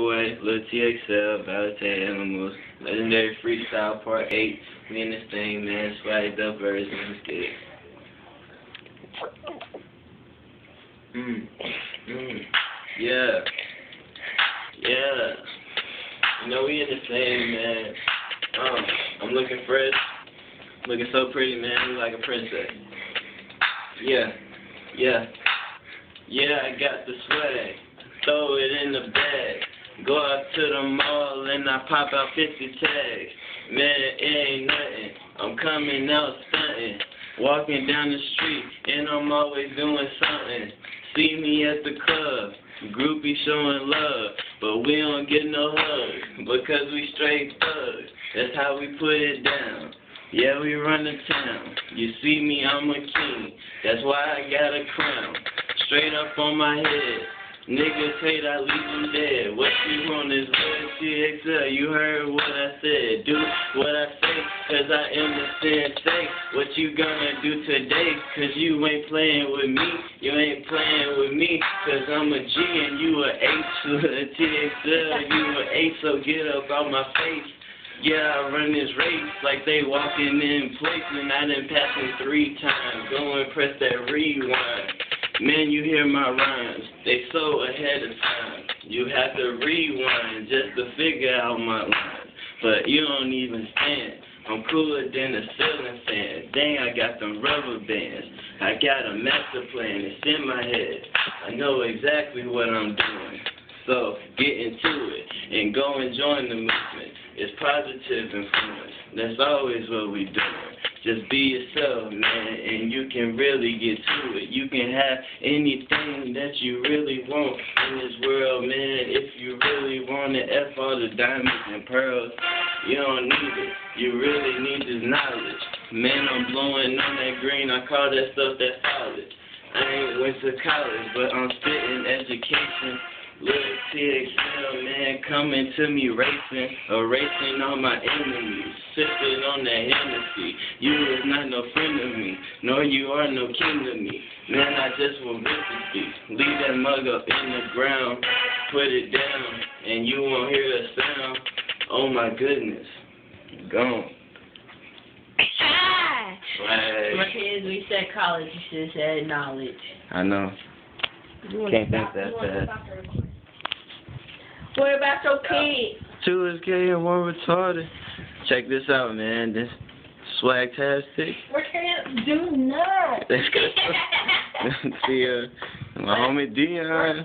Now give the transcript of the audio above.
Boy, Lil TXL, Valentine Animals, Legendary Freestyle Part 8. Me and this thing, man, swagged up version. Let's get it. Yeah. Yeah. You know, we in this thing, man. I'm looking fresh. Looking so pretty, man. Look like a princess. Yeah. Yeah. Yeah, I got the swag. Throw it in the bag. Go out to the mall and I pop out 50 tags. Man, it ain't nothing. I'm coming out stunting. Walking down the street and I'm always doing something. See me at the club. Groupie showing love. But we don't get no hugs because we straight thugs. That's how we put it down. Yeah, we run the town. You see me, I'm a king. That's why I got a crown. Straight up on my head. Niggas hate, I leave them dead. What you want is Lil TXL. You heard what I said. Do what I say, cause I am the sensei. What you gonna do today? Cause you ain't playing with me. You ain't playing with me. Cause I'm a G and you a H. Lil TXL, you a H, so get up out my face. Yeah, I run this race like they walking in place. And I done passed them 3 times. Go and press that rewind. Man, you hear my rhymes, they so ahead of time. You have to rewind just to figure out my lines. But you don't even stand. I'm cooler than a ceiling fan. Dang, I got them rubber bands. I got a master plan, it's in my head. I know exactly what I'm doing. So get into it and go and join the movement. It's positive influence. That's always what we doing. Just be yourself, man, and you can really get to it. You can have anything that you really want in this world, man. If you really want it, F all the diamonds and pearls. You don't need it. You really need this knowledge. Man, I'm blowing on that green. I call that stuff that college. I ain't went to college, but I'm spitting education. Lil TXL, man, coming to me racing, erasing all my enemies, sipping on that Hennessy. You is not no friend of me, nor you are no kin to me. Man, I just want recipe. Leave that mug up in the ground, put it down, and you won't hear a sound. Oh my goodness, gone. Marquez, we said college, you should have said knowledge. I know. Can't think that fast. What about your kid? 2 is gay and 1 retarded. Check this out, man. This swag-tastic. Marquez, do not. See, my homie Dion.